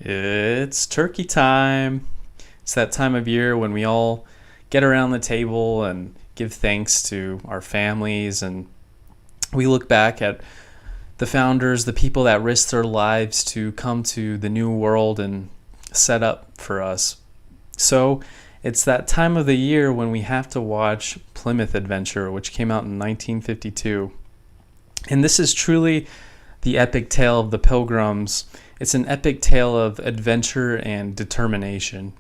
It's turkey time. It's that time of year when we all get around the table and give thanks to our families, and we look back at the founders, the people that risked their lives to come to the new world and set up for us. So it's that time of the year when we have to watch Plymouth Adventure, which came out in 1952. And this is truly the epic tale of the Pilgrims. It's an epic tale of adventure and determination.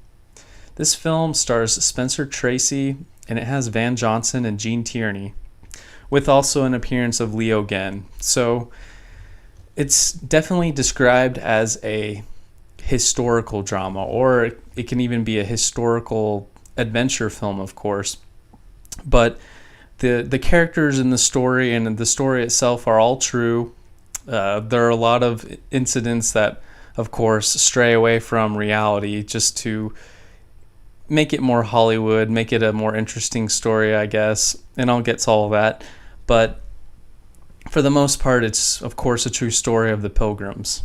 This film stars Spencer Tracy, and it has Van Johnson and Gene Tierney, with also an appearance of Leo Genn. So it's definitely described as a historical drama, or it can even be a historical adventure film, of course. But the characters in the story and the story itself are all true. There are a lot of incidents that, of course, stray away from reality just to make it more Hollywood, make it a more interesting story, I guess. And I'll get to all of that. But for the most part, it's, of course, a true story of the Pilgrims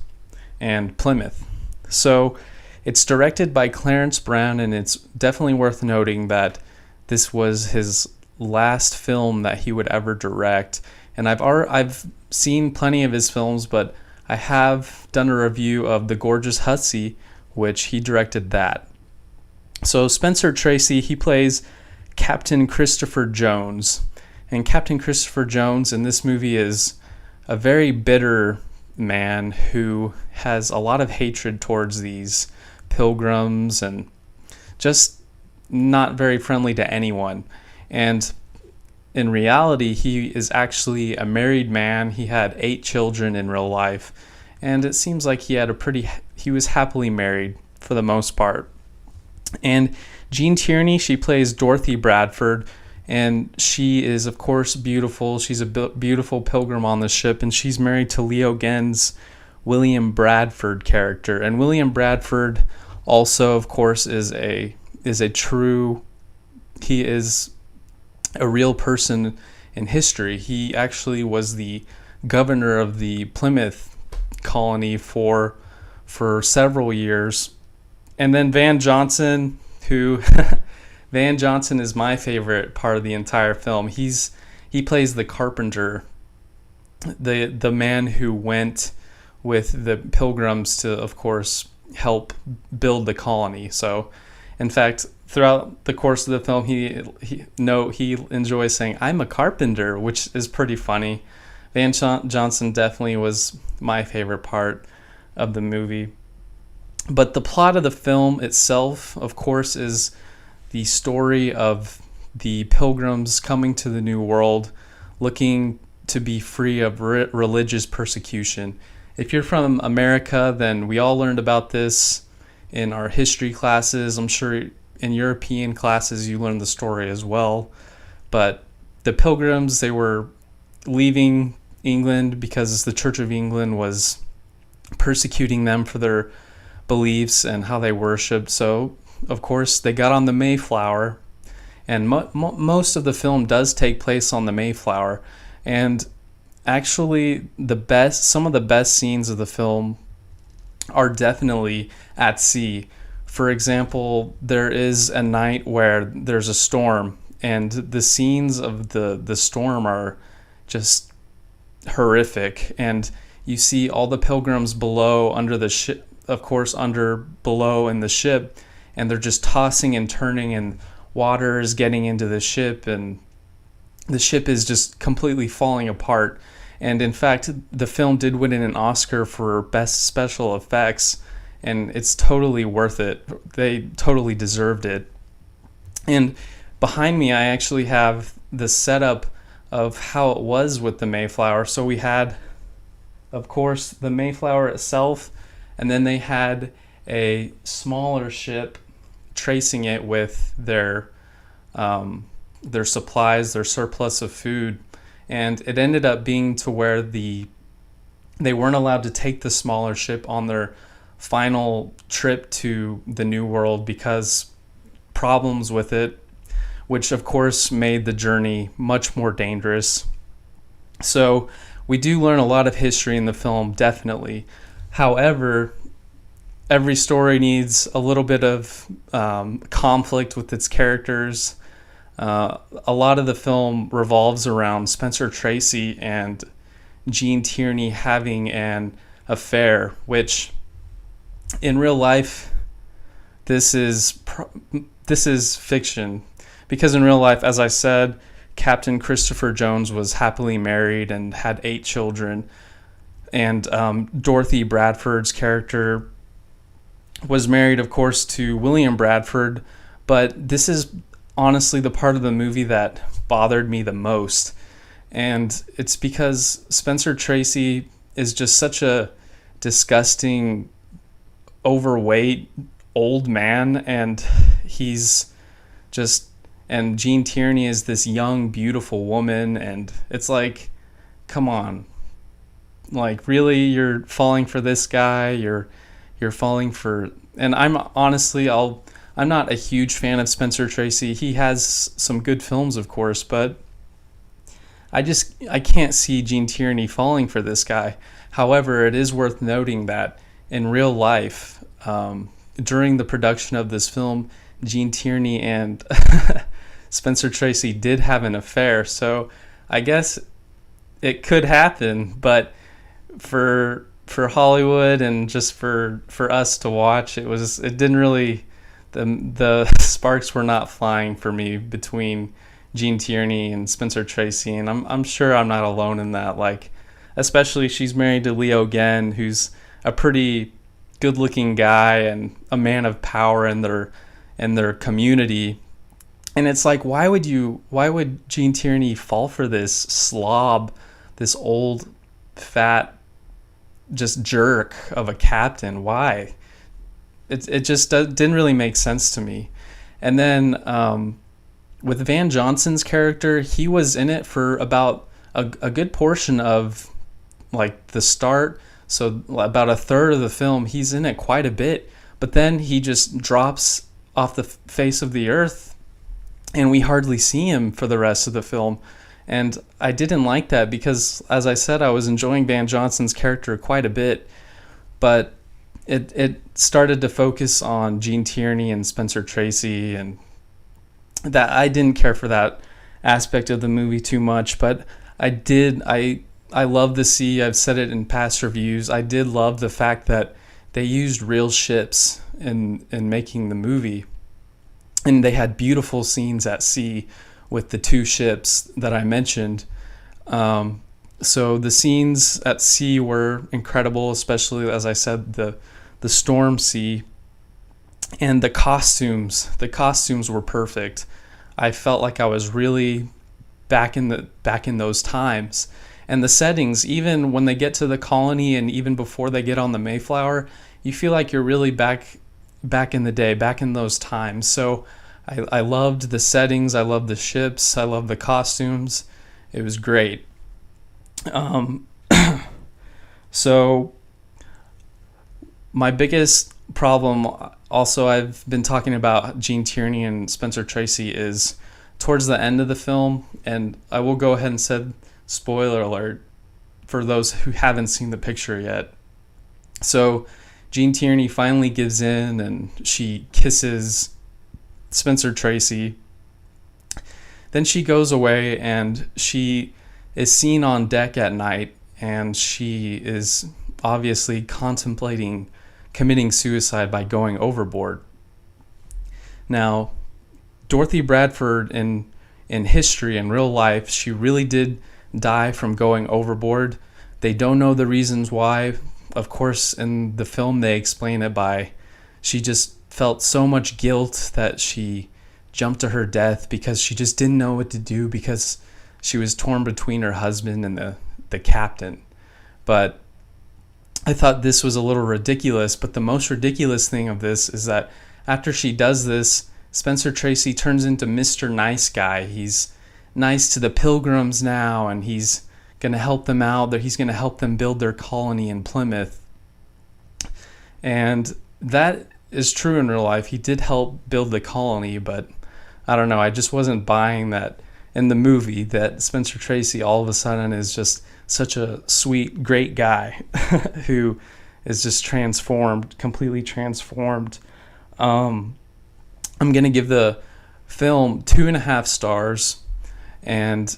and Plymouth. So it's directed by Clarence Brown, and it's definitely worth noting that this was his last film that he would ever direct. And I've seen plenty of his films, but I have done a review of The Gorgeous Hussy, which he directed that. So Spencer Tracy, he plays Captain Christopher Jones. And Captain Christopher Jones in this movie is a very bitter man who has a lot of hatred towards these pilgrims and just not very friendly to anyone. And in reality, he is actually a married man. He had 8 children in real life, and it seems like he was happily married for the most part. And Gene Tierney, she plays Dorothy Bradford, and she is, of course, beautiful. She's a beautiful pilgrim on the ship, and she's married to Leo Genn's William Bradford character. And William Bradford also, of course, is a real person in history. He actually was the governor of the Plymouth colony for several years. And then Van Johnson, who Van Johnson is my favorite part of the entire film. He plays the carpenter, the man who went with the Pilgrims to, of course, help build the colony. So, in fact, throughout the course of the film, he enjoys saying, "I'm a carpenter," which is pretty funny. Van Johnson definitely was my favorite part of the movie. But the plot of the film itself, of course, is the story of the Pilgrims coming to the New World, looking to be free of religious persecution. If you're from America, then we all learned about this in our history classes. I'm sure in European classes you learned the story as well. But the Pilgrims, they were leaving England because the Church of England was persecuting them for their beliefs and how they worshipped. So, of course, they got on the Mayflower, and most of the film does take place on the Mayflower. And actually, some of the best scenes of the film are definitely at sea. For example, there is a night where there's a storm, and the scenes of the storm are just horrific. And you see all the pilgrims below under the ship, of course, below in the ship, and they're just tossing and turning, and water is getting into the ship, and the ship is just completely falling apart. And in fact, the film did win an Oscar for Best Special Effects, and it's totally worth it. They totally deserved it. And behind me, I actually have the setup of how it was with the Mayflower. So we had, of course, the Mayflower itself, and then they had a smaller ship tracing it with their supplies, their surplus of food. And it ended up being to where they weren't allowed to take the smaller ship on their final trip to the New World because problems with it, which of course made the journey much more dangerous. So we do learn a lot of history in the film, definitely. However, every story needs a little bit of conflict with its characters. A lot of the film revolves around Spencer Tracy and Genn Tierney having an affair, which in real life, this is fiction, because in real life, as I said, Captain Christopher Jones was happily married and had 8 children, and Dorothy Bradford's character was married, of course, to William Bradford. But this is honestly the part of the movie that bothered me the most, and it's because Spencer Tracy is just such a disgusting, overweight old man, and he's just, and Genn Tierney is this young, beautiful woman, and it's like, come on, like, really, you're falling for this guy? You're falling for, and I'm honestly, I'm not a huge fan of Spencer Tracy. He has some good films, of course, but I can't see Genn Tierney falling for this guy. However, it is worth noting that in real life, during the production of this film, Genn Tierney and Spencer Tracy did have an affair. So I guess it could happen, but for Hollywood and just for us to watch, it didn't really, the sparks were not flying for me between Genn Tierney and Spencer Tracy, and I'm sure I'm not alone in that. Like, especially she's married to Leo Genn, who's a pretty good-looking guy and a man of power in their community. And it's like, why would Genn Tierney fall for this slob, this old, fat, just jerk of a captain? Why? It just didn't really make sense to me. And then with Van Johnson's character, he was in it for about a good portion of like the start. So about a third of the film, he's in it quite a bit. But then he just drops off the face of the earth, and we hardly see him for the rest of the film. And I didn't like that because, as I said, I was enjoying Van Johnson's character quite a bit. But it started to focus on Genn Tierney and Spencer Tracy, and that I didn't care for that aspect of the movie too much. But I love the sea. I've said it in past reviews. I did love the fact that they used real ships in making the movie, and they had beautiful scenes at sea with the 2 ships that I mentioned. So the scenes at sea were incredible, especially, as I said, the storm sea, and the costumes were perfect. I felt like I was really back in those times. And the settings, even when they get to the colony and even before they get on the Mayflower, you feel like you're really back in the day, back in those times. So I loved the settings, I loved the ships, I loved the costumes. It was great. So my biggest problem, also, I've been talking about Genn Tierney and Spencer Tracy, is towards the end of the film, and I will go ahead and say, spoiler alert for those who haven't seen the picture yet. So Genn Tierney finally gives in and she kisses Spencer Tracy. Then she goes away and she is seen on deck at night, and she is obviously contemplating committing suicide by going overboard. Now, Dorothy Bradford in history, in real life, she really did die from going overboard. They don't know the reasons why. Of course, in the film they explain it by she just felt so much guilt that she jumped to her death because she just didn't know what to do because she was torn between her husband and the captain. But I thought this was a little ridiculous, but the most ridiculous thing of this is that after she does this, Spencer Tracy turns into Mr. Nice Guy. He's nice to the Pilgrims now, and he's going to help them out. He's going to help them build their colony in Plymouth. And that is true in real life. He did help build the colony, but I don't know. I just wasn't buying that in the movie, that Spencer Tracy all of a sudden is just such a sweet, great guy who is just transformed, completely transformed. I'm going to give the film 2.5 stars. And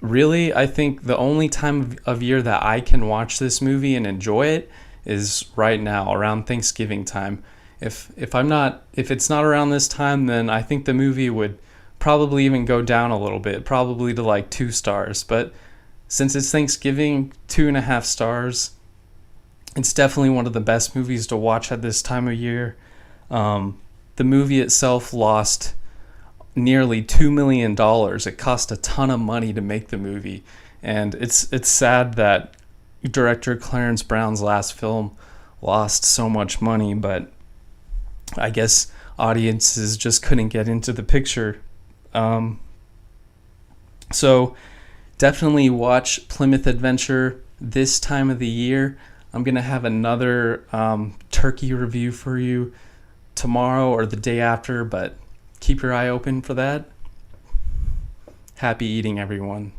really, I think the only time of year that I can watch this movie and enjoy it is right now, around Thanksgiving time. If it's not around this time, then I think the movie would probably even go down a little bit, probably to like 2 stars. But since it's Thanksgiving, 2.5 stars. It's definitely one of the best movies to watch at this time of year. The movie itself lost nearly $2 million. It cost a ton of money to make the movie, and it's sad that director Clarence Brown's last film lost so much money, but I guess audiences just couldn't get into the picture. So definitely watch Plymouth Adventure this time of the year. I'm going to have another turkey review for you tomorrow or the day after, but keep your eye open for that. Happy eating, everyone.